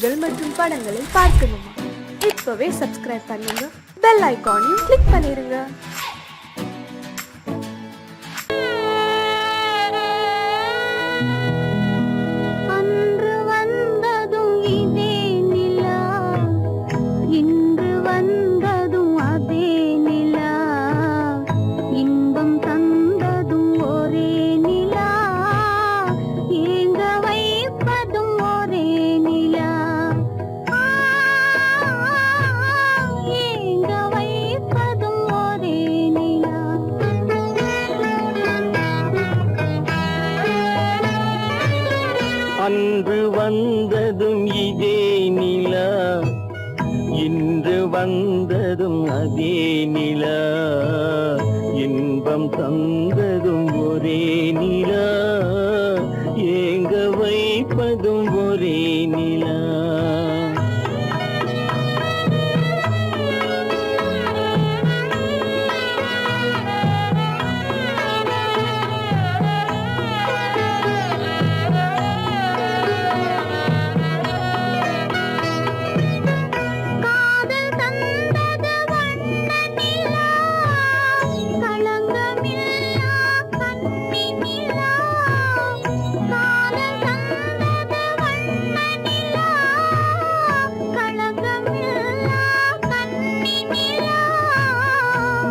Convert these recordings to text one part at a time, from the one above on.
செய்திகள் மற்றும் படங்களை பார்க்கணுமா? இப்பவே சப்ஸ்கிரைப் பண்ணுங்க, பெல் ஐகானையும் கிளிக் பண்ணிருங்க. அன்று வந்ததும் இதே நிலா, இன்று வந்ததும் அதே நிலா, இன்பம் தந்ததும் ஒரே நிலா, ஏங்க வைப்பதும் ஒரே நிலா.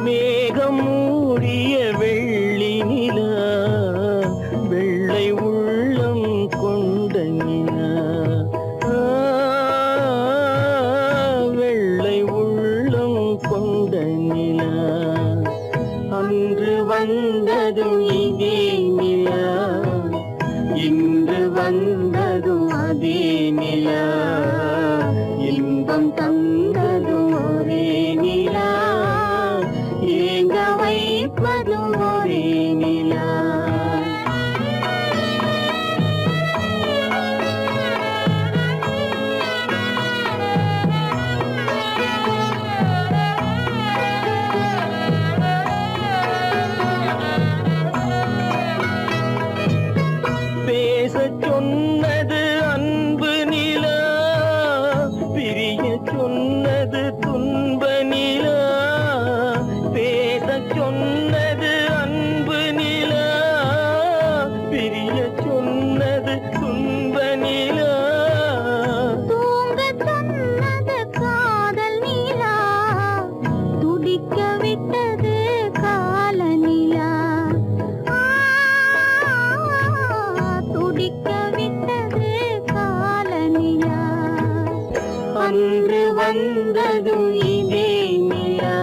மேகம் மூடிய வெள்ளி நிலா, வெள்ளை உள்ளம் கொண்ட நிலா, வெள்ளை உள்ளம் கொண்ட நிலா. அன்று வந்ததும் இதே நிலா, இன்று வந்ததும் அதே நிலா, இன்பம் தந்ததும் ஒரே நிலா, ஏங்க வைப்பதும் ஒரே நிலா. பேசச் சொன்னது அன்பு நிலா, பிரிய சொன்னது துன்ப நிலா. பேசச் சொன்னது அன்பு நிலா, பிரிய சொன்னது துன்ப நிலா. தூங்கச் சொன்னது காதல் நிலா, துடிக்க விட்டது கால நிலா, துடிக்க விட்டது கால நிலா. அன்று வந்ததும் இதே நிலா,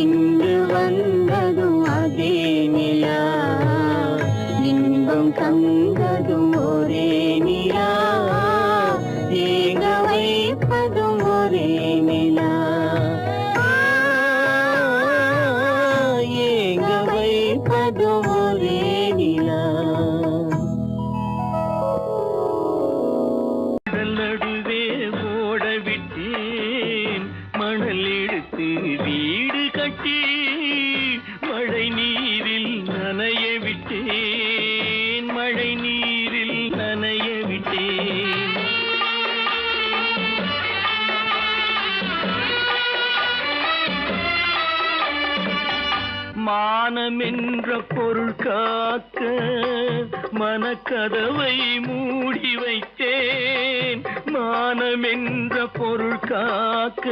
இன்று வந்ததும் அதே நிலா, இன்பம் தந்ததும் ஒரே நிலா, ஏங்க வைப்பதும் ஒரே நிலா, ஏங்க வைப்பதும் ஒரே நிலா. நடுவே ஓட விட்டேன் மணல் எடுத்து வீடு கட்டி, மழை நீரில் நனைய விட்டேன், மழை நீரில் நனைய விட்டேன். மானம் என்ற பொருள் காக்க மனக்கதவை மூடி வைத்தேன், மானம் என்ற பொருள் காக்க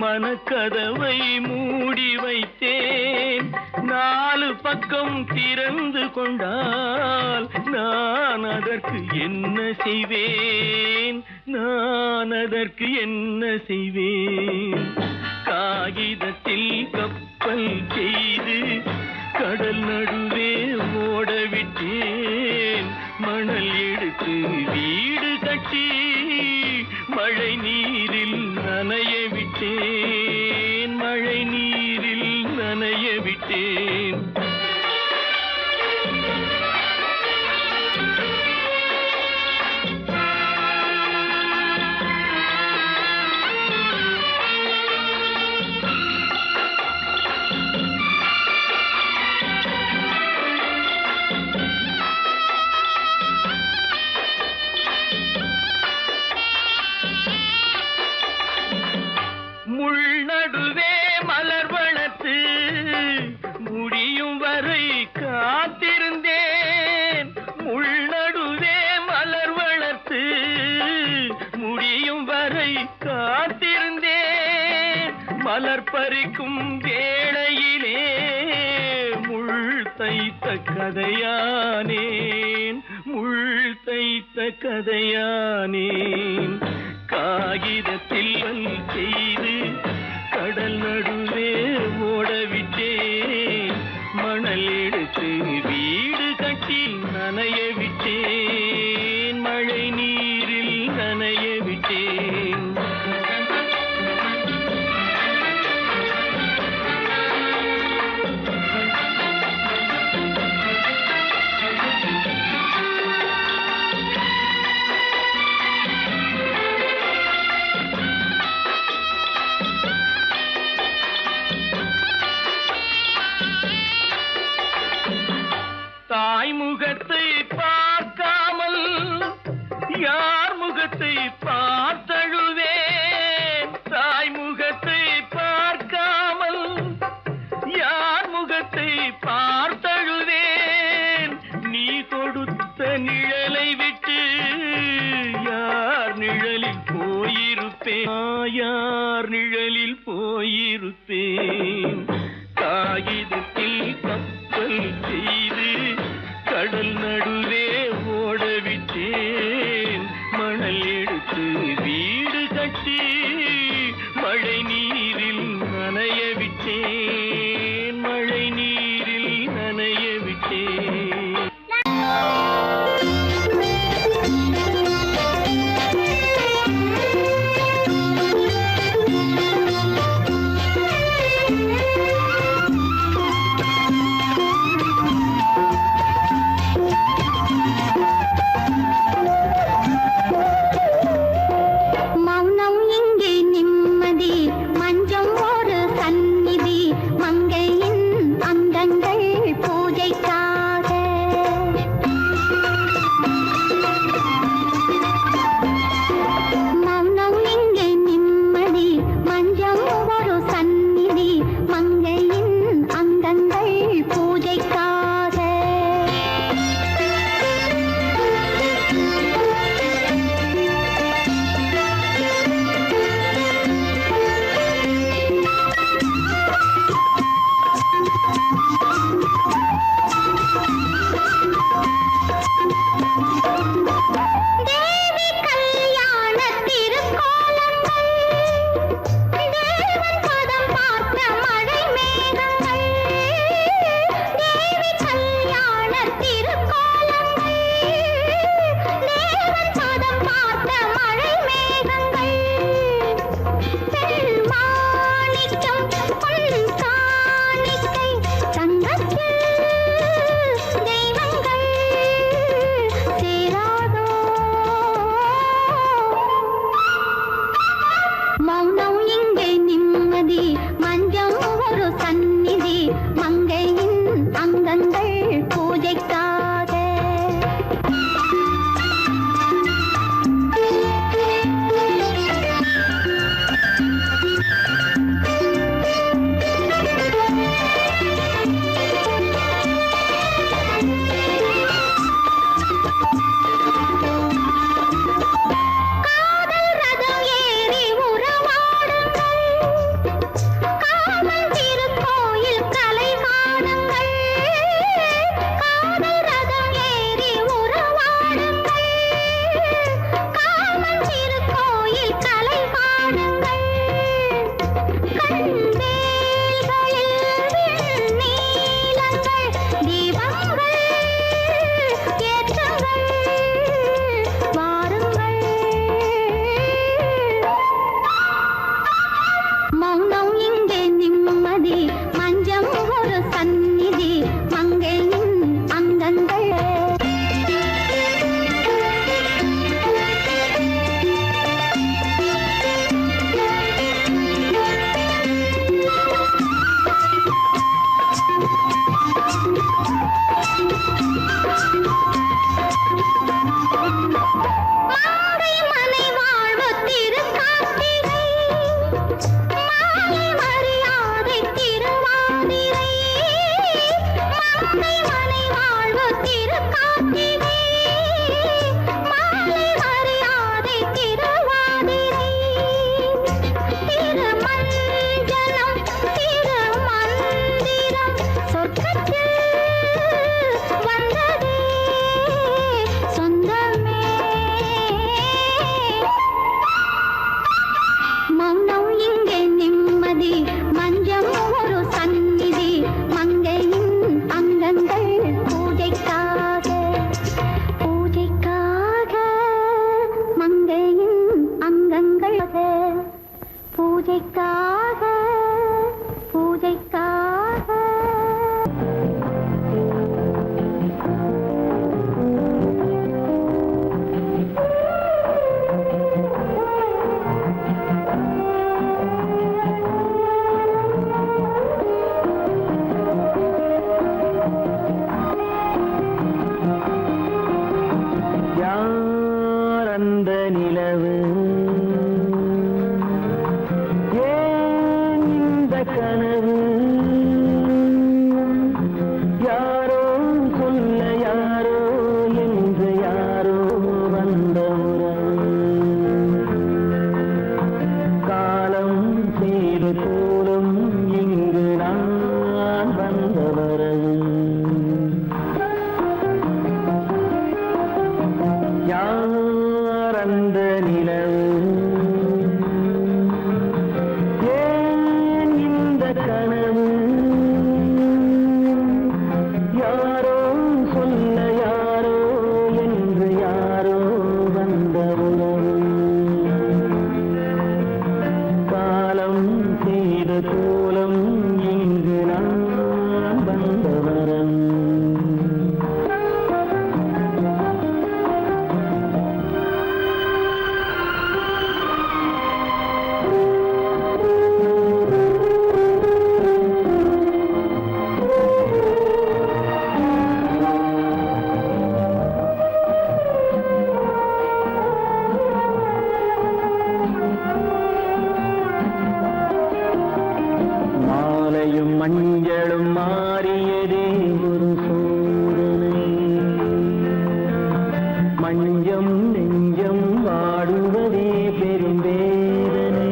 மனக்கதவை மூடி வைத்தேன். நாலு பக்கம் திறந்து கொண்டால் நான் அதற்கு என்ன செய்வேன், நான் அதற்கு என்ன செய்வேன். காகிதத்தில் கப்பல் செய்து கடல் நடுவே ஓட விட்டேன், மணல் எடுத்து வீடு கட்டி மழை நீரில் நனைய விட்டேன், மழை நீரில் நனைய விட்டேன். மலர் பறிக்கும் வேளையிலே முள் தைத்த கதையானேன், முள் தைத்த கதையானேன். காகிதத்தில் செய்து கடல் நடுவே ஓடவிட்டேன், மணல் எடுத்து வீடு கட்டி நனைய விட்டேன், மழை நீரில் நனைய விட்டேன். தாய் முகத்தை பார்க்காமல் யார் முகத்தை பார்த்தழுவேன், தாய் முகத்தை பார்க்காமல் யார் முகத்தை பார்த்தழுவேன். நீ கொடுத்த நிழலை விட்டு யார் நிழலில் போயிருப்பேன், யார் நிழலில் போயிருப்பேன். காகிதத்தில் கப்பல் செய்து கடல் நடுவே ஓடவிட்டேன், மணல் எடுத்து வீடு கட்டி மழை நீரில் நனைய விட்டேன், மழை நீரில் நனைய விட்டேன். பூஜைக்காக பூஜைக்காக யார் அந்த நிலவு ஏன் இந்த கனவு யாரோ சொல்ல யாரோ என்று யாரோ வந்த உறவு காலம் செய்து போலும் இங்கு நான் வந்த வரவு யார் அந்த நிலவு ஏன் இந்த கனவு யாரோ சொல்ல யாரோ என்று யாரோ வந்த உறவு காலம் செய்த கோலம் இங்கு நான் வந்த வரவு மாலையும் மஞ்சளும் மாறியதே ஒரு சோதனை மஞ்சம் நெஞ்சம் வாடுவதே பெரும் வேதனை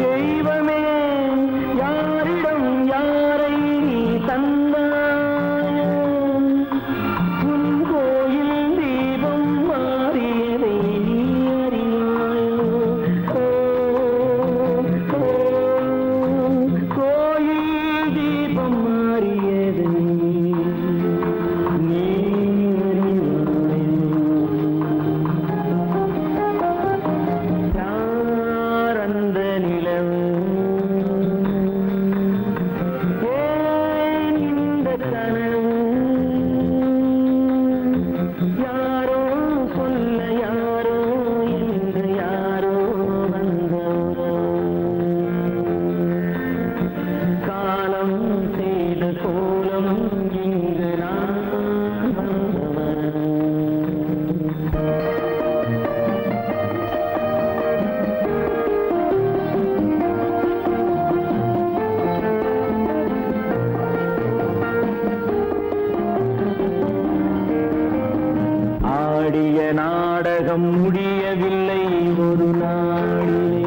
தெய்வமே யாரிடம் யாரை நீ தந்தாயோ உன் கோயில் தீபம் மாறியதை நீ அறியாயோ கோயில் தீபம் மாறியது நீ யார் அந்த நிலவு ஏன் இந்த கனவு யாரோ சொல்ல யாரோ என்று யாரோ வந்த காலம் செய்த கோலம் இங்கு நான் வந்தவர் ஆடிய நாடகம் முடியவில்லை ஒரு நாளிலே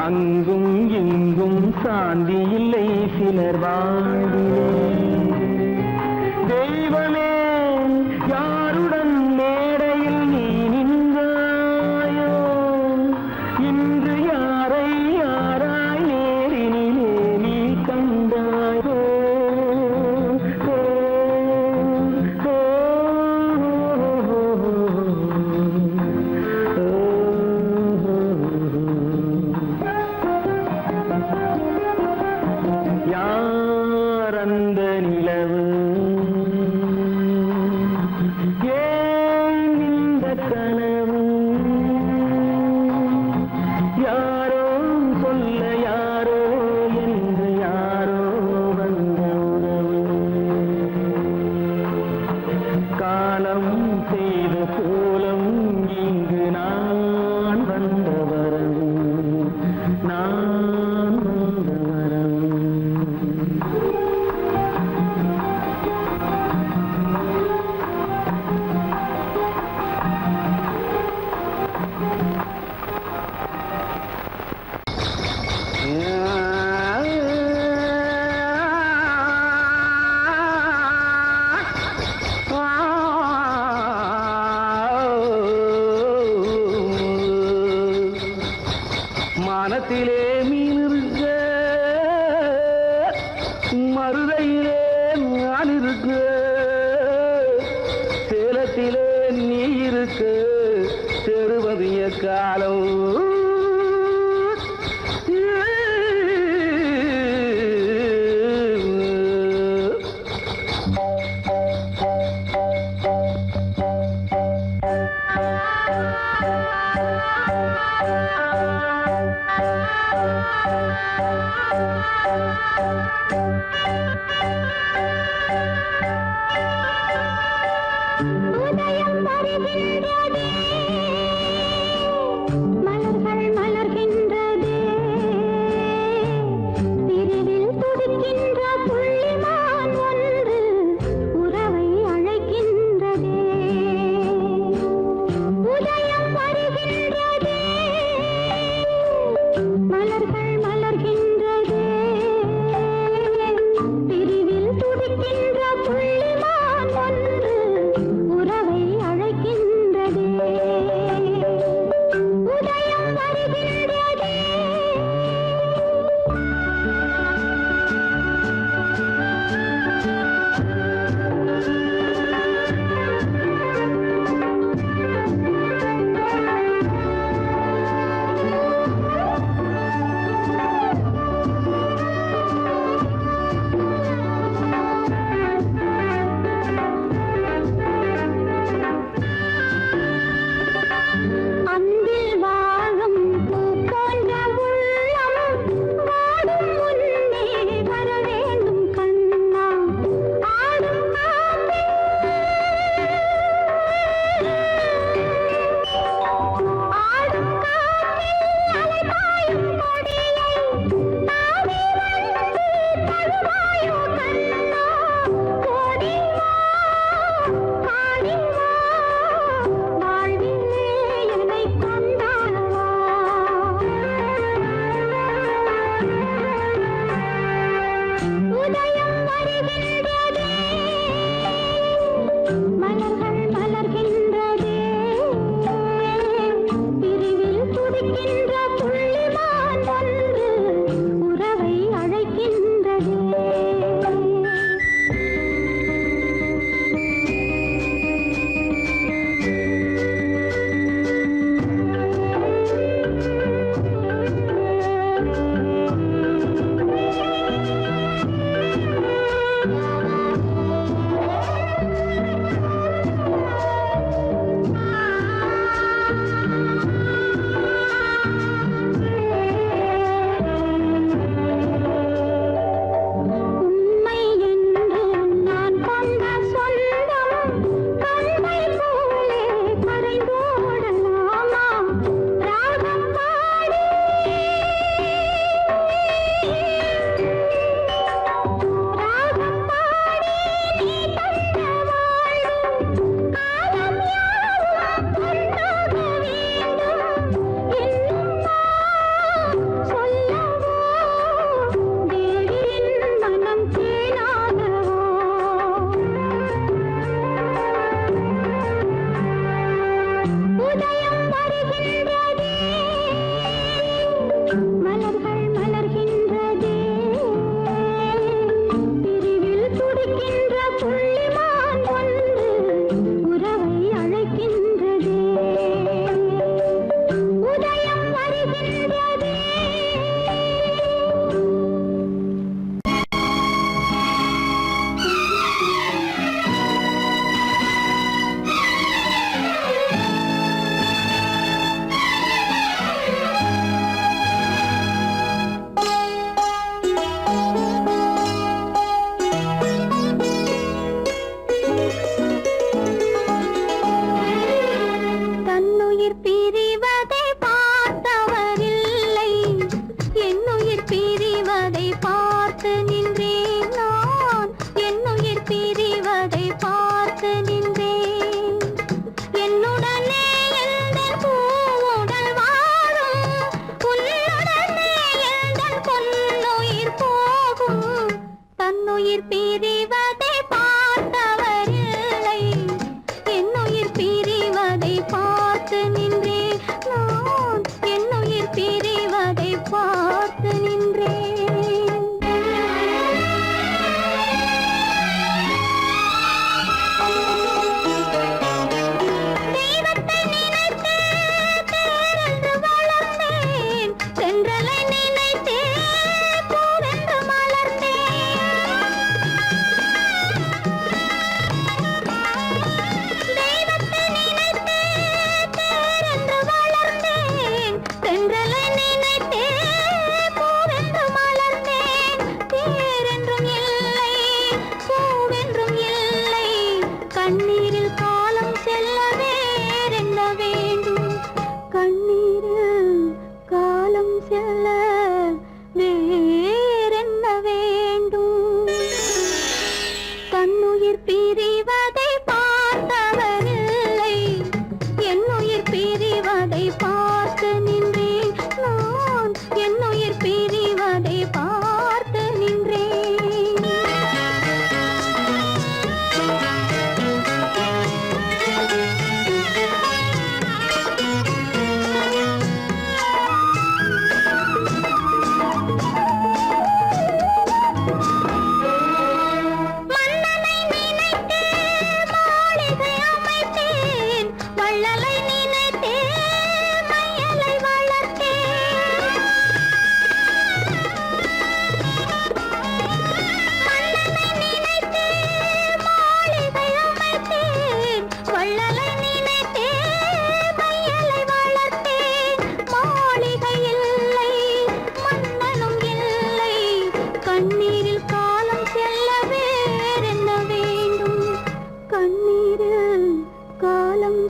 அங்கும் இங்கும் சாந்தி இல்லை சிலர் வாழ்விலே தெய்வமே யாருடன் மேடையில் நீ நின்றாயோ இன்று யாரை யாராய் நேரினிலே நீ கண்டாயோ யார் அந்த நிலவு ஏன் இந்த கனவு யாரோ சொல்ல யாரோ என்று யாரோ வந்த உறவு காலம் செய்த கோலம் இங்கு நான் வந்த வரவு நான் வந்த வரவு மானத்திலே மீன் இருக்க மருதையிலே நான் இருக்க சேலத்திலே நீ இருக்கு தெருவதிய காலம் உதயம் வருகின்றதே மலர்கள் மலர்கின்றதே பிரிவில் துடிக்கின்ற புள்ளிமான் ஒன்று உறவை அழைக்கின்றதே உதயம் வருகின்றதே மலர்கள் மலர்கின்றதே பிரிவில் துடிக்கின்ற புள்ளிமான் ஒன்று உறவை அழைக்கின்றதே உதயம் வருகின்றதே அன்பில் வாழும் பூ போன்ற உள்ளம் வாடும் முன்னே வர வேண்டும் கண்ணா ஆடும் காற்றே ஆடும் காற்றே அலைபாயும் கொடியை தாவி வந்து தழுவாயோ கண்ணா ஓடி வா பாடி வா வாழ்விலே என்னை கொண்டாடவா உதயம் வருகின்றதே மலர்கள் மலர்கின்றதே பிரிவில் துடிக்கின்ற புள்ளிமான் ஒன்று உறவை அழைக்கின்றதே உண்மை என்று நான் கொண்ட சொந்தம் கண்ணை போலே கரைந்தோடலாமா ராகம் பாடி ராகம் பாடி நீ தந்த வாழ்வு காலம் யாவும் கொண்டாக வேண்டும் இன்னும் நான் சொல்லவோ தேவியின் மனம் கேளாதவோ உதயம் வருகின்றதே மலர்கள் மலர்கின்றதே பிரிவில் துடிக்கின்ற புள்ளிமான் ஒன்று உறவை அழைக்கின்றதே உதயம் வருகின்றதே தன்னுயிர் பிரிவதை பார்த்தவரில்லை என்னுயிர் பிரிவதை பார்த்து நின்றேன் நான் என்னுயிர் பிரிவதை பார்த்து நின்றேன் என்னுடனே எந்தன் பூவுடல் வாழும் உன்னுடனே எந்தன் பொன்னுயிர் போகும் தன்னுயிர் பிரிவதை பார்த்தவரில்லை என்னுயிர் பிரிவதை பார்த்து நின்றேன் நான் என்னுயிர் பிரிவதை பார்த்து நின்றேன்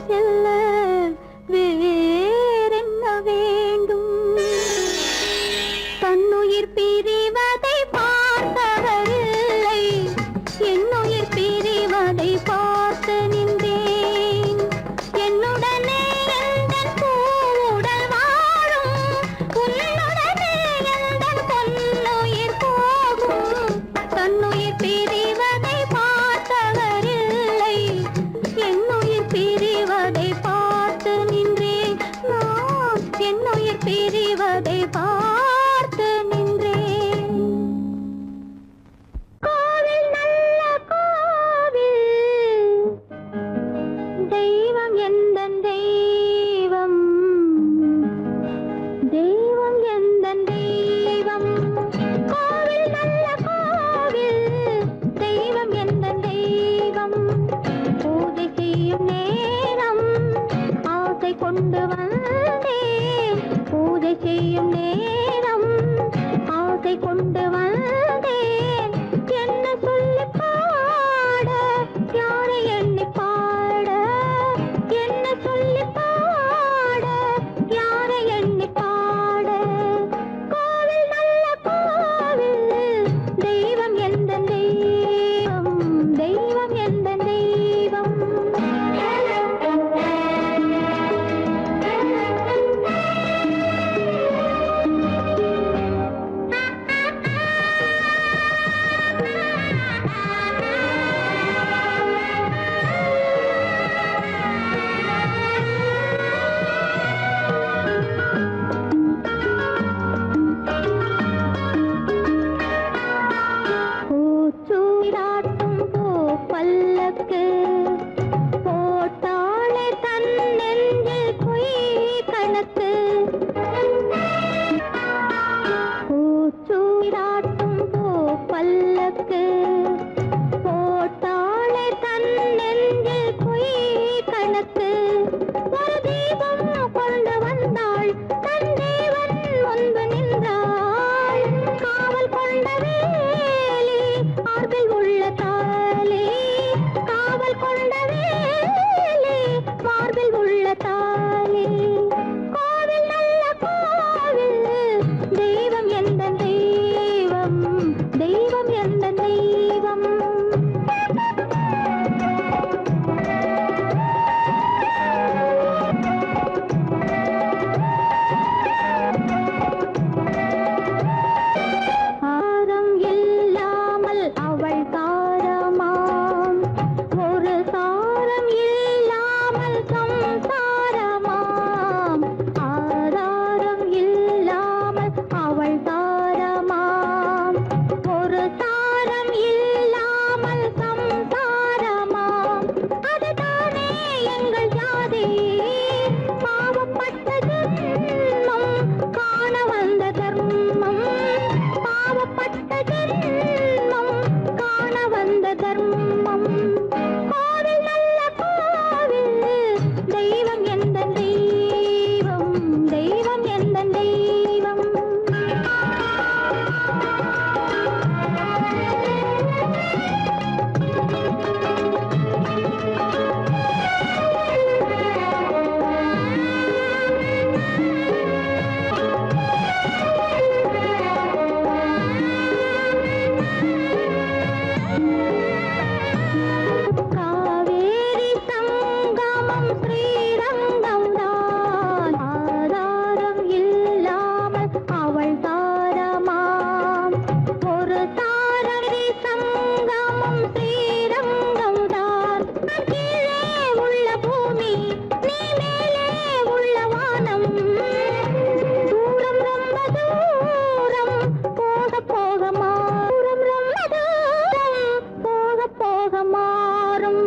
செல்ல வேறென்ன வேண்டும்? தன்னுயிர் பிரிவதை பார்த்தவரில்லை, என்னுயிர் பிரிவதை பார்த்து நின்றேன். என்னுடனே எந்தன் பூவுடல் வாழும், உன்னுடனே எந்தன் பொன்னுயிர் போகும். தன்னுயிர் பிரிவதை பார்த்தவரில்லை, என்னுயிர் பிரிவதை பார்த்து நின்றேன். நான் என்னுயிர் பிரிவதை பார்த்து நின்றேன். கோவில் நல்ல கோவில், தெய்வம் எந்தன் தெய்வம், தெய்வம் எந்தன் தெய்வம். கோவில் நல்ல கோவில், தெய்வம் எந்தன் தெய்வம். பூஜை செய்யும் நேரம் ஆசை கொண்டு வந்தேன், பூஜை செய்யும் நேரம் ஆசை கொண்டு வந்தேன். என்ன சொல்லி பாட, யாரை எண்ணி பாட, என்ன சொல்லி பாட, யாரை எண்ணி பாட. கோவில் நல்ல கோவில், தெய்வம் எந்தன் தெய்வம், தெய்வம் எந்தன் தெய்வம். பூச்சூடாட்டும் பூ பல்லக்கு, போட்டாளே தன் நெஞ்சில் பொய் கணக்கு. பூச்சூடாட்டும் பூ பல்லக்கு, போட்டாளே தன் நெஞ்சில் பொய் கணக்கு. ஒரு தீபம் கொண்டு வந்தாள், தன் தேவன் முன்பு நின்றாள். காவல் கொண்ட வேலி, மார்பில் உள்ள தாலி, காவல் கொண்ட வேலி, மார்பில் உள்ள தாலி. கோவில் நல்ல கோவில், தெய்வம் எந்தன் தெய்வம், தெய்வம் எந்தன் தெய்வம். ஆரம் இல்லாமல் அவள் தாரமாம், ஒரு சாரம் இல்லாமல் சம்சாரமாம். ஆதாரம் இல்லாமல் அவள் தாரமாம், ஒரு சாரம் இல்லாமல் சம்சாரமாம். அதுதானே எங்கள் ஜாதி, பாவப்பட்ட ஜென்மம் காண வந்த தர்மம், பாவப்பட்ட ஜென்மம் காண வந்த தர்மம். கோவில் நல்ல கோவில், தெய்வம் எந்தன் தெய்வம், தெய்வம் எந்தன் தெய்வம். காவேரி சங்கமம் ஸ்ரீரங்கம் தான், ஆதாரம் இல்லாமல் அவள் தாரமாம். ஒரு தாரரி சங்கமம் ஸ்ரீரங்கம் தான். கீழே உள்ள பூமி, நீ மேலே உள்ள வானம். தூரம் ரொம்ப தூரம், போக போக மாறும். ரொம்ப தூரம், போக போக மாறும்.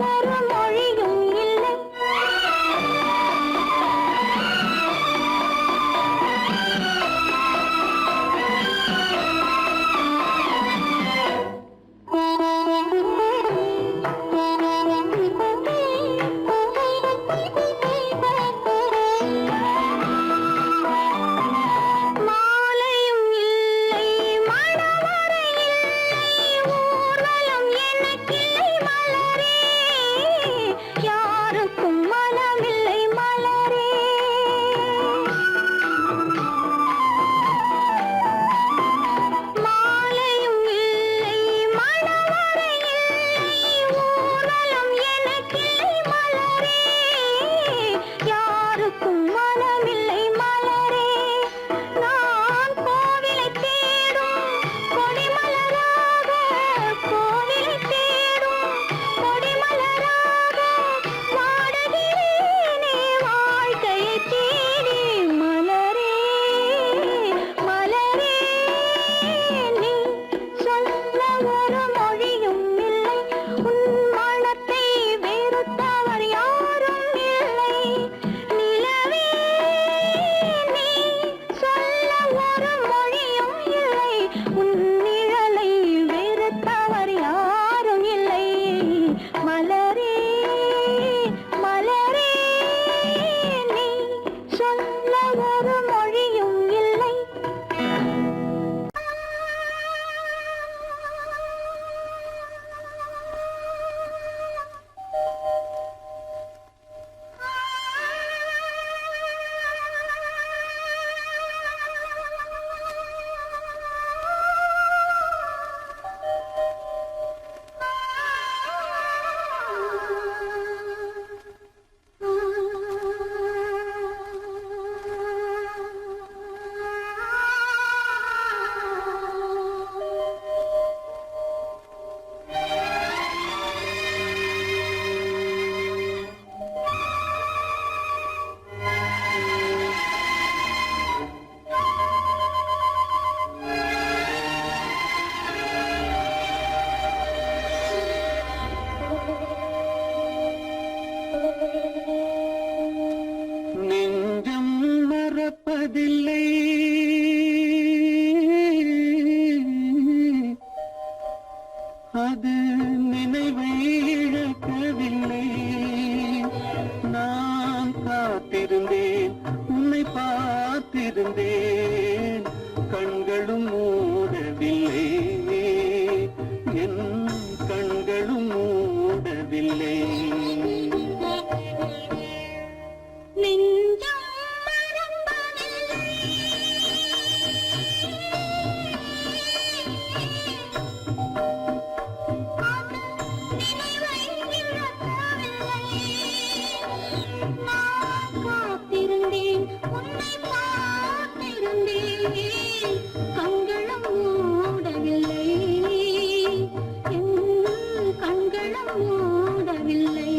ஒரு மொழியும் இல்லை. மாலையும் இல்லை, மணவறை இல்லை, ஊர்வலம் எனக்கில்லை மலரே, யாருக்கும் மனமில்லை மலரே. மாலையும் இல்லை, மணவறை இல்லை, ஊர்வலம் எனக்கில்லை மலரே, யாருக்கும் மனமில்லை மலரே. நான் கோவிலை தேடும் கொடிமலராக, கோவிலை தேடும் கொடிமலராக வாடுகிறேனே வாழ்க்கையை தேடி மலரே, மலரே. நீ சொல்ல ஒரு மொழியும் இல்லை, உன் மனத்தை வெறுத்தவர் யாரும் இல்லை. நிலவே, நீ சொல்ல ஒரு மொழியும் இல்லை, உன் நிழலை வெறுத்தவர் யாரும் இல்லை. மலரே, மலரே, நீ சொல்ல ஒரு மொழியும் இல்லை. நெஞ்சம் மறப்பதில்லை, அது நினைவை இழக்கவில்லை. நான் காத்திருந்தேன், உன்னை பார்த்திருந்தேன், கண்களும் மூடவில்லை, என் கண்களும் மூடவில்லை. நெஞ்சம் மறப்பதில்லை, அது நினைவை இழக்கவில்லை. நான் காத்திருந்தேன், உன்னை பார்த்திருந்தேன், கண்களும் மூடவில்லை, என் கண்களும் மூடவில்லை.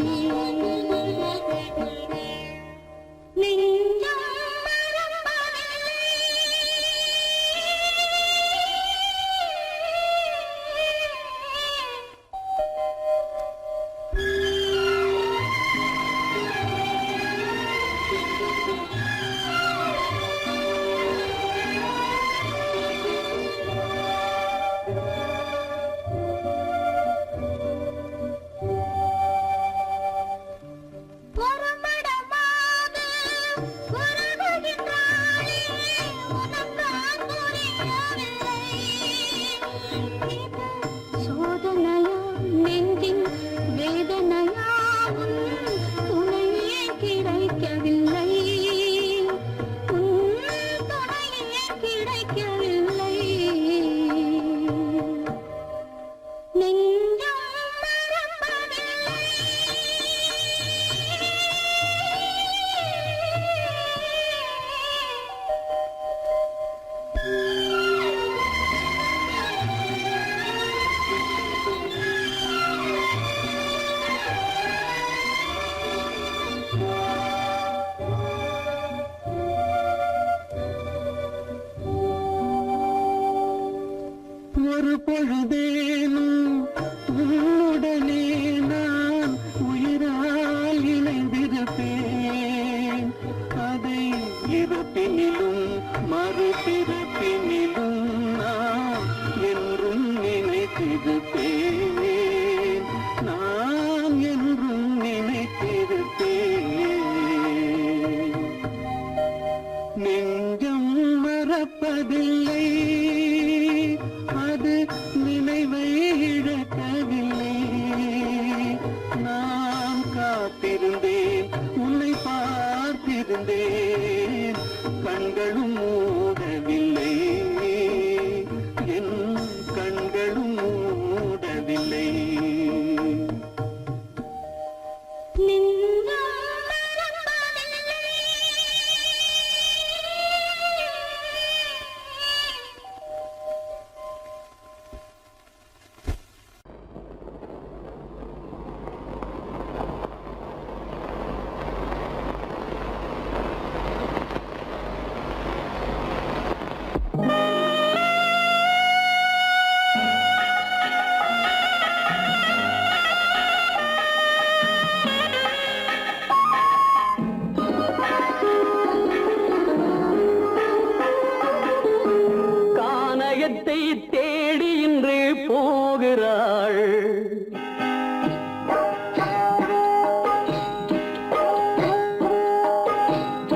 மறப்பதில்லை, அது நினைவை இழக்கவில்லை. நான் காத்திருந்தேன், உன்னை பார்த்திருந்தேன், கண்களும் மூடவில்லை, என் கண்களும் மூடவில்லை. கானகத்தை தேடி இன்று போகிறாள்,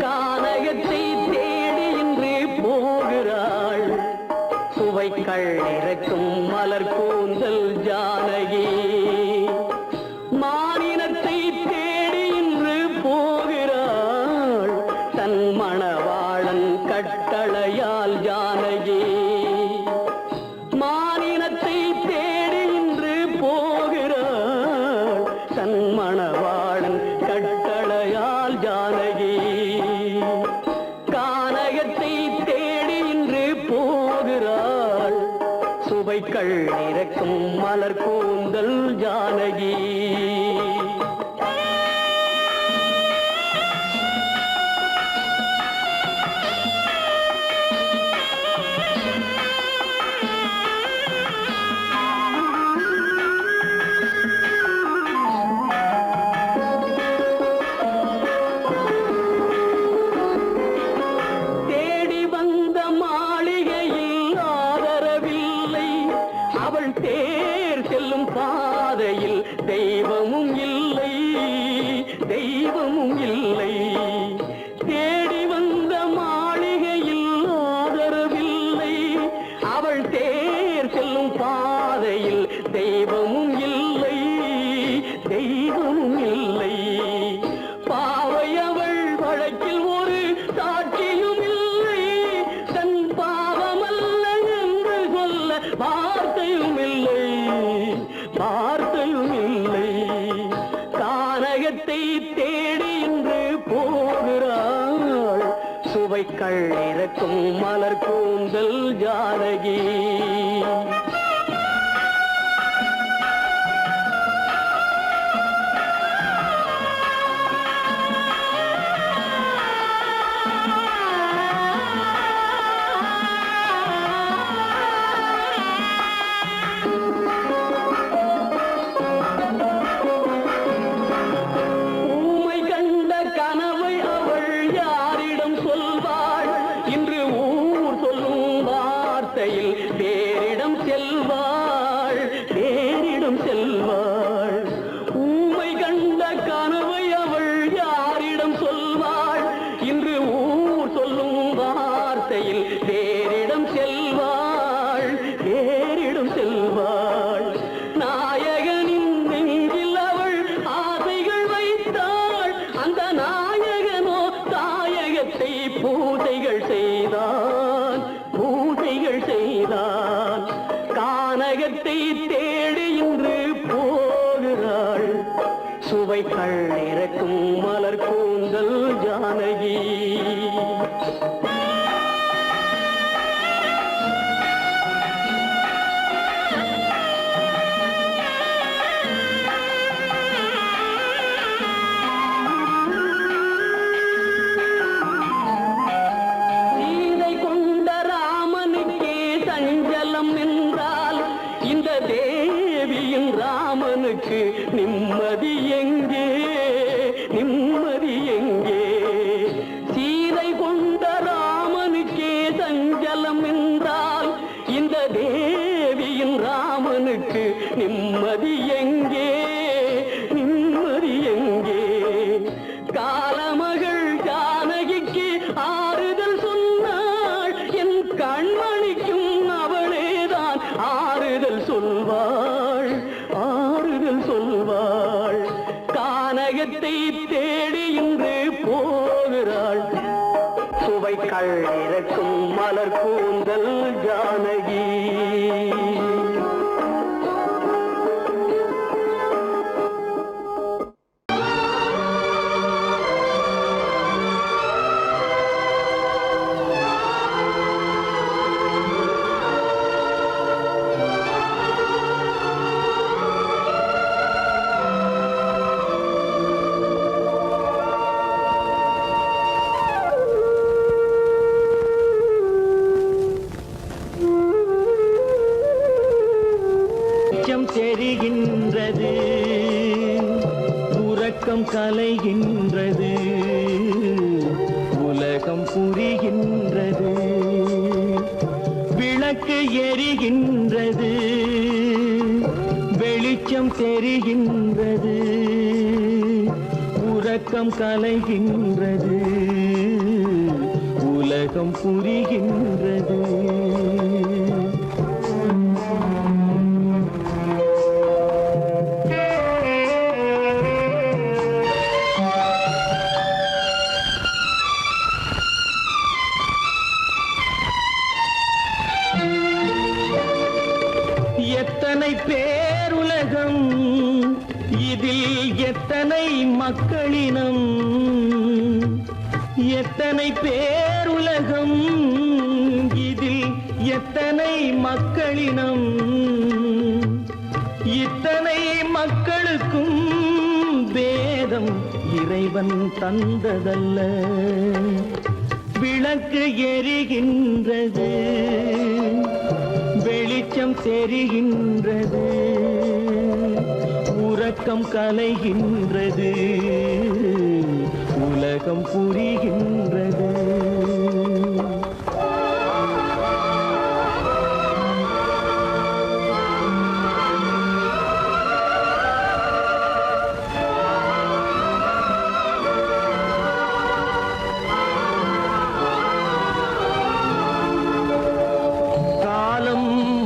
கானகத்தை தேடி இன்று போகிறாள். சுவைக்கள் இறக்கும் மலர் கூந்தல் ஜானகி, மானினத்தை தேடி இன்று போகிறாள். தன் மணவாளன் கட்டளையால் ஜானகி, மானினத்தை தேடி இன்று போகிறாள். தன் மணவாளன் கட்டளையால் ஜானகி, கானகத்தை தேடி இன்று போகிறாள். சுவைக்கள் இறக்கும் மலர் கூந்தல் ஜானகி. தேடி வந்த மாளிகையில் ஆதரவில்லை, அவள் தேர் செல்லும் பாதையில் தெய்வமும் இல்லை, தெய்வமும் இல்லை. தேடி வந்த மாளிகையில் ஆதரவில்லை, அவள் தேர் செல்லும் பாதையில் தெய்வமும் இல்லை, தெய்வமும் இல்லை. பாவை அவள் வழக்கில் ஒரு சாட்சியும் இல்லை, தன் பாவமல்ல என்று சொல்ல வார்த்தையும் இல்லை, வார்த்தையும் இல்லை. கானகத்தை தேடி இன்று போகிறாள். சுவைக்கள் இறக்கும் மலர் கூந்தல் ஜானகி. ஊமை கண்ட கனவை அவள் யாரிடம் சொல்வாள்? இன்று ஊர் சொல்லும் வார்த்தையில் வேறிடம் செல்வாள், வேறிடம் செல்வாள். ஊமை கண்ட கனவை அவள் யாரிடம் சொல்வாள்? இன்று ஊர் சொல்லும் வார்த்தையில் வேறிடம் செல்வாள், வேறிடம் செல்வாள். நாயகனின் நெஞ்சில் அவள் ஆசைகள் வைத்தாள், அந்த நாயகனோ தாயகத்தை பூஜைகள் செய்தான், பூஜைகள் செய்தான். கானகத்தை தேடி இன்று போகிறாள். சுவைக்கள் இறக்கும் மலர் கூந்தல் ஜானகி. சீதை கொண்ட ராமனுக்கே சஞ்சலம் என்றால், இந்த தேவியின் ராமனுக்கு நிம்மதி எங்கே, நிம்மதி எங்கே? சீதை கொண்ட சத்தியத்தை தேடி இன்று போகிறாள். சுவை கள்ளிறக்கும் மலர் கூந்தல் ஜானகி. தெரிகின்றது, உறக்கம் கலைகின்றது, உலகம் புரிகின்றது, விளக்கு எரிகின்றது, வெளிச்சம் தெரிகின்றது, உறக்கம் கலைகின்றது, உலகம் புரிகின்றது. எத்தனை பேருலகம், இதில் எத்தனை மக்களினம், எத்தனை பேருலகம், இதில் எத்தனை மக்களினம், இத்தனை மக்களுக்கும் வேதம் இறைவன் தந்ததல்ல. விளக்கு எரிகின்றது, வெளிச்சம் தெரிகின்றது, உறக்கம் கலைகின்றது, உலகம் புரிகின்றது.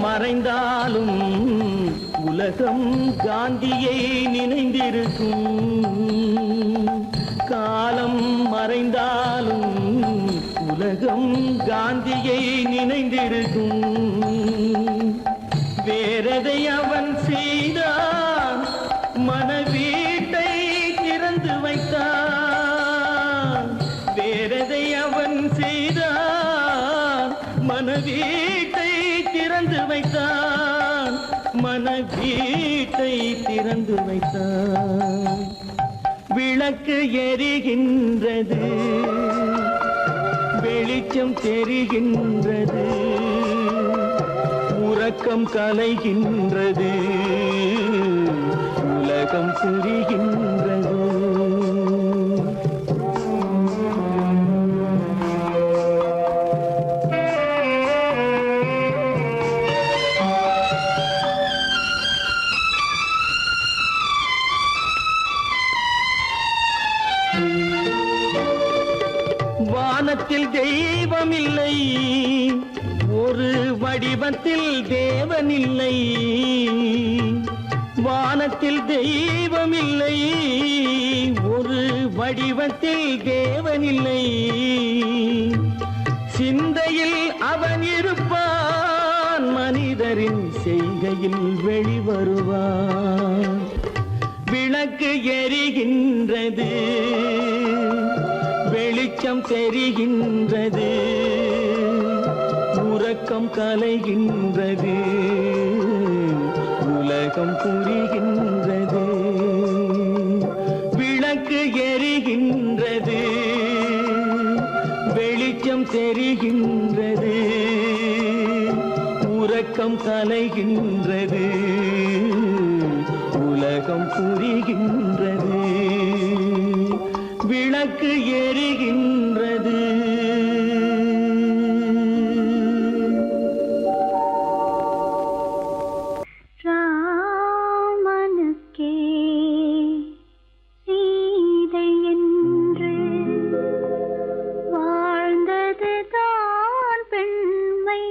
மறைந்தாலும் உலகம் காந்தியை நினைந்திருக்கும். காலம் மறைந்தாலும் உலகம் காந்தியை நினைந்திருக்கும். வேறதை அவன் செய்தான், மனவீட்டை திறந்து வைத்தான். வேறதை அவன் செய்தான், மனவீட்டை திறந்து வைத்தான், மனவீட்டை திறந்து வைத்தான். விளக்கு எரிகின்றது, வெளிச்சம் தெரிகின்றது, உறக்கம் கலைகின்றது, உலகம் புரிகின்றது. வானத்தில் தெய்வமில்லை, ஒரு வடிவத்தில் தேவனில்லை. வானத்தில் தெய்வமில்லை, ஒரு வடிவத்தில் தேவனில்லை. சிந்தையில் அவன் இருப்பான், மனிதரின் செய்கையில் வெளிவருவான். விளக்கு எரிகின்றது, வெளிச்சம் தெரிகின்றது, உறக்கம் கலைகின்றது, உலகம் புரிகின்றது. விளக்கு எரிகின்றது, வெளிச்சம் தெரிகின்றது, உறக்கம் கலைகின்றது, உலகம் புரிகின்றது. விளக்கு எரிகின்றது. ராமனுக்கே சீதை என்று வாழ்ந்தது தான் பெண்மை.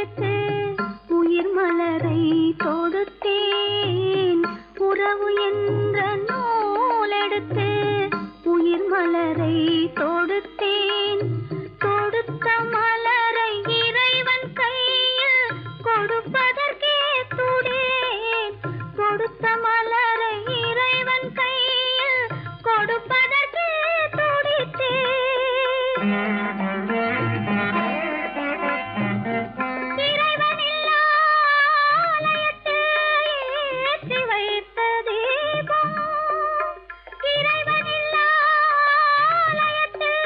எடுத்து உயிர் மலரை தொடுத்தேன். உறவு என்ற நூல் எடுத்து உயிர் மலரை தொடுத்தேன். தொடுத்த மலரை இறைவன் கையில் கொடுப்பதற்கே துடேன். கொடுத்த மலரை இறைவன் கையில் கொடுப்பதற்கே துடித்தேன். இறைவனில்லா ஆலயத்தில் ஏற்றி வைத்த தீபம். இறைவனில்லா ஆலயத்தில்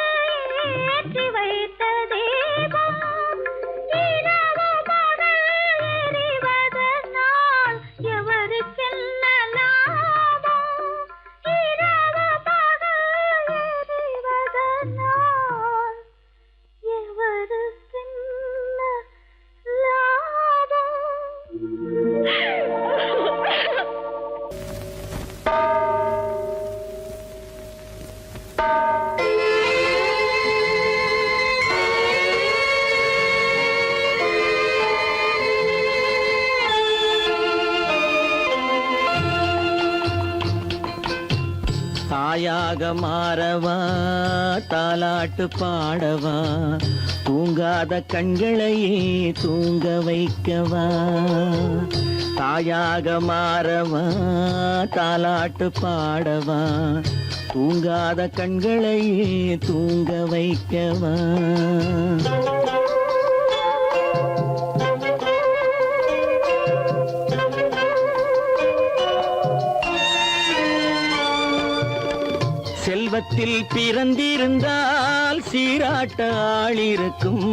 ஏற்றி வைத்த தீபம். இரவு பகல் எரிவதனால் எவருக்கென்ன லாபம்? இரவு பகல் எரிவதனால் எவருக்கென்ன லாபம்? தாயாக மாறவா தாலாட்டு பாடவா தூங்காத கண்களையே தூங்க வைக்கவா. தாயாக மாறவா தாலாட்டு பாடவா தூங்காத கண்களையே தூங்க வைக்கவா. செல்வத்தில் பிறந்திருந்தால் சீராட்ட ஆள் இருக்கும்.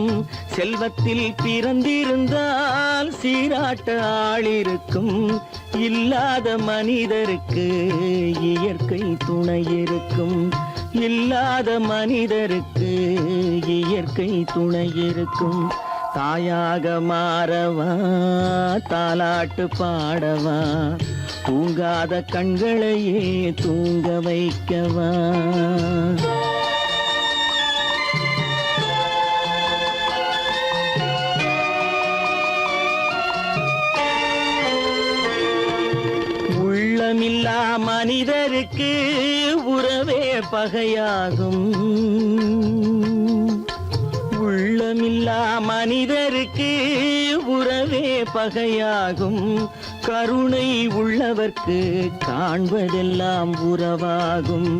செல்வத்தில் பிறந்திருந்தால் சீராட்ட ஆள் இருக்கும். இல்லாத மனிதருக்கு இயற்கை துணை இருக்கும். இல்லாத மனிதருக்கு இயற்கை துணை இருக்கும். தாயாக மாறவா தாலாட்டு பாடவா தூங்காத கண்களையே தூங்க வைக்கவா. உள்ளமில்லா மனிதருக்கு உறவே பகையாகும். உள்ளமில்லா மனிதருக்கு உறவே பகையாகும். கருணை உள்ளவர்க்கு காண்பதெல்லாம் உறவாகும்.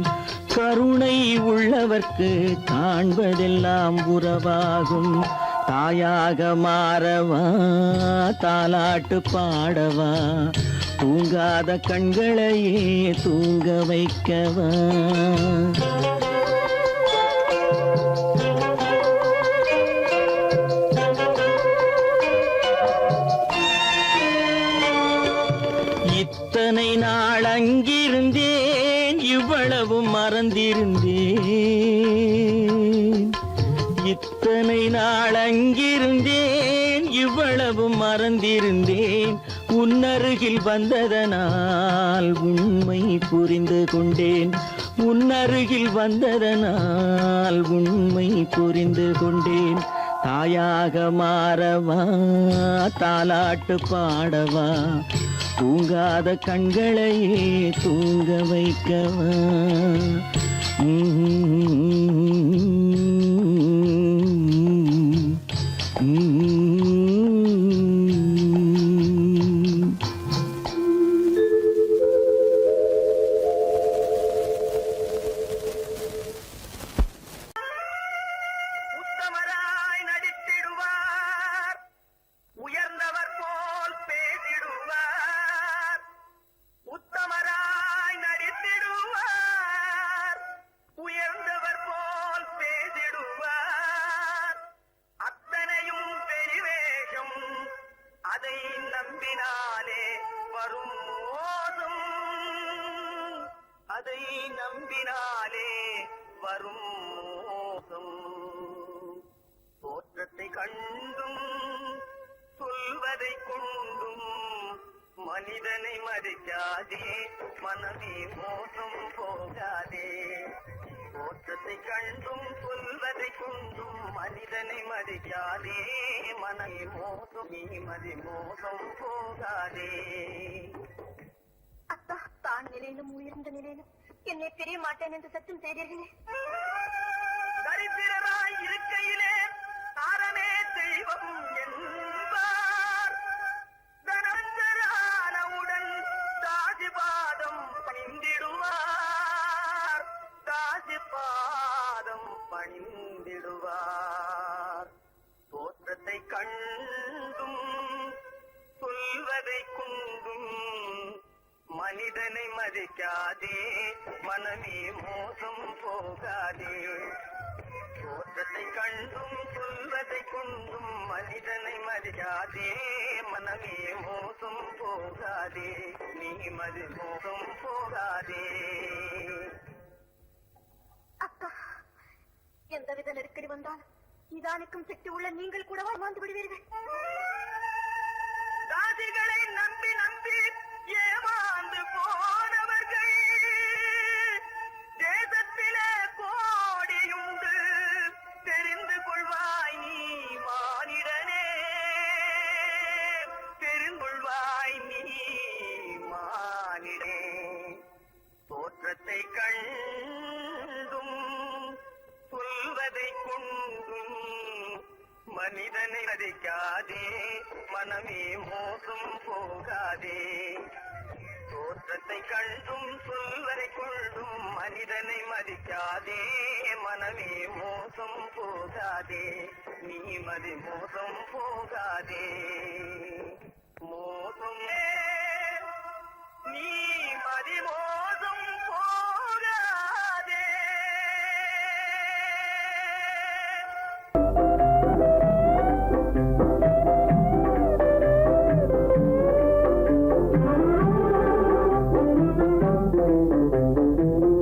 கருணை உள்ளவர்க்கு காண்பதெல்லாம் உறவாகும். தாயாக மாறவா தாலாட்டு பாடவா தூங்காத கண்களையே தூங்க வைக்கவா. இத்தனை நாள் அங்கிருந்தேன் இவ்வளவு மறந்திருந்தேன். இத்தனை நாள் அங்கிருந்தேன் இவ்வளவு மறந்திருந்தேன். உன்னருகில் வந்ததனால் உண்மை புரிந்து கொண்டேன். உன்னருகில் வந்ததனால் உண்மை புரிந்து கொண்டேன். தாயாக மாறவா தாலாட்டு பாடவா தூங்காத கண்களையே தூங்க வைக்கவா. உத்தமராய் நடித்திடுவார், உயர்ந்தவர் போல் பேசிடுவார். உத்தமராய் நடித்திடுவார், உயர்ந்தவர் போல் பேசிடுவார். அத்தனையும் பெரிவேஷம், அதை நம்பினாலே வரும் மோசம். அதை நம்பினாலே வரும் மோசம். தோற்றத்தை கண்டும் சொல்வதை கொண்டும் மனிதனை மதிக்காதே, மனமே மோசம் போகாதே. தோற்றத்தை கண்டும் சொல்வதை கொண்டும் மனிதனை மதிக்காதே மனமே மோசம் நீ மதி மோசம் போகாதே. அத்தா, தான் நிலையிலும் உயர்ந்த நிலையிலும் என்னை பிரிய மாட்டேன் என்று சத்தம் செய்தீர்களே. தரித்திரராய் இருக்கையிலே தாரமே தெய்வம் என்பார். தனஞ்சரானவுடன் தாஜிபாதம் பணிந்திடுவார். தாஜிபாதம் பணிந்திடுவார். தோற்றத்தை கண்டும் சொல்வதை கொண்டும் மனிதனை மதிக்காதே மனமே மோசம் போகாதே. தோற்றத்தை கண்டும் சொல்வதை கொண்டும் மனிதனை மதிக்காதே மனமே மோசம் போகாதே. நீ மதி மோசம் போகாதே. அக்கா, எந்தவித நெருக்கடி வந்தாலும் நிதானிக்கும் சக்தி உள்ள நீங்கள் கூட வாழ்ந்து விடுவீர்கள். தாதிகளை நம்பி நம்பி ஏமாந்து போனவர்கள் தேசத்திலே கோடியுண்டு தெரிந்து கொள்வாய் நீ மானிடனே. தெரிந்து கொள்வாய் நீ மானிடே. தோற்றத்தை கண்டும் சொல்வதை கொண்டும் மனிதனை மதிக்காதே மனமே மோசம் போகாதே. தோற்றத்தை கண்டும் சொல்வதை கொண்டும் மனிதனை மதிக்காதே மனமே மோசம் போகாதே. நீ மதி மோசம் போகாதே. மோசம் நீ மதி மோசம் போகாதே.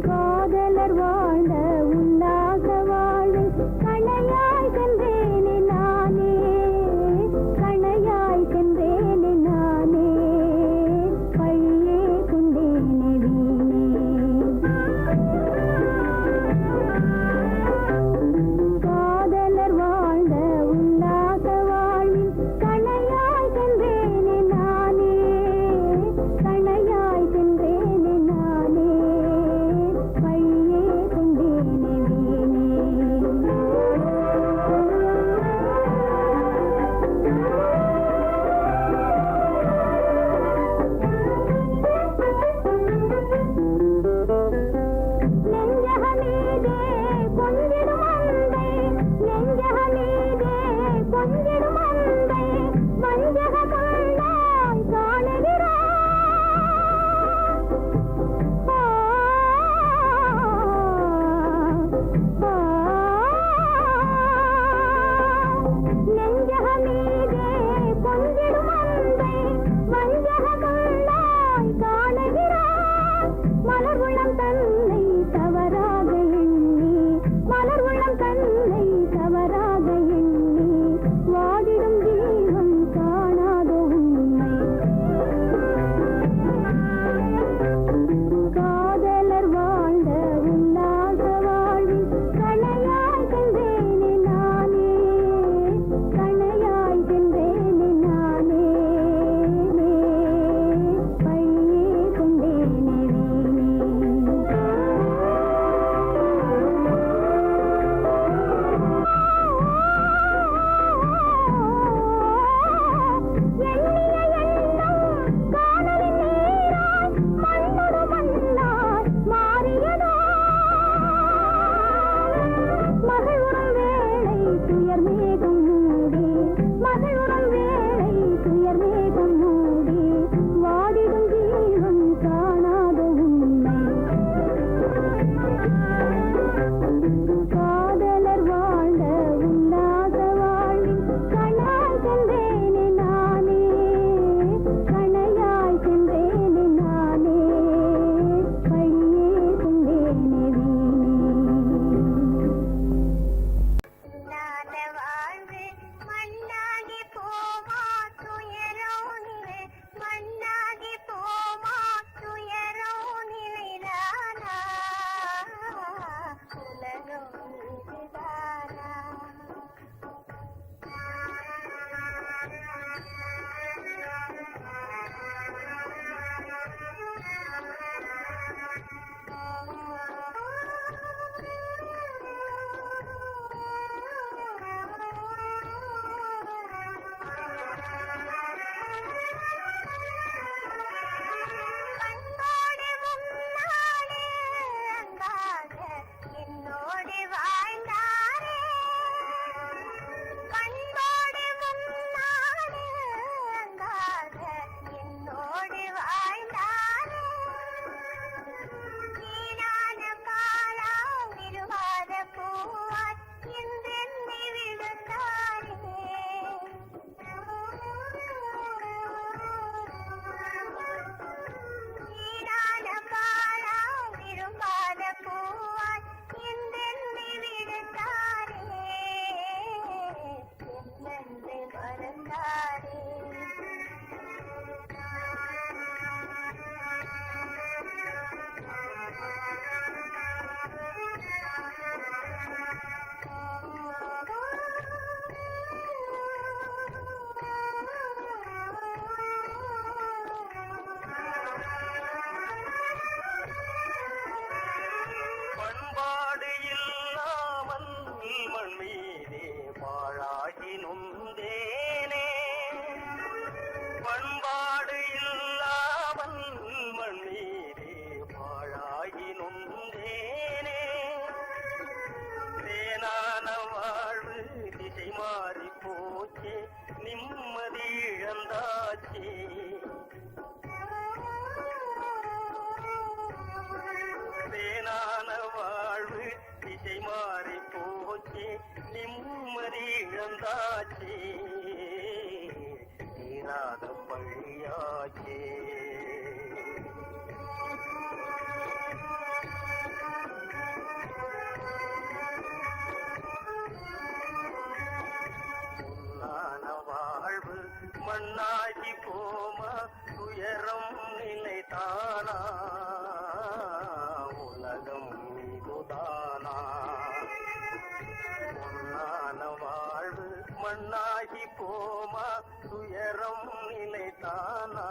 காதலர் வாழ்ந்த உல்லாச வாழ்வில் கணையாய் சென்றேனே நானே, கணையாய் பண்பாடு இல்லாமல் மண்ணீரே வாழாகி நொந்தேனே தேனான வாழ்வு திசை மாறி போச்சே நிம்மதி இழந்தாச்சே தேனான வாழ்வு திசை மாறி போச்சே நிம்மதி இழந்தாச்சே தீராத பழியாச்சே பொன்னான வாழ்வு மண்ணாகி போமா துயரம் நிலைத்தானா உலகம் இதுதானா பொன்னான வாழ்வு மண்ணாகி போமா துயரம் நிலைத்தானா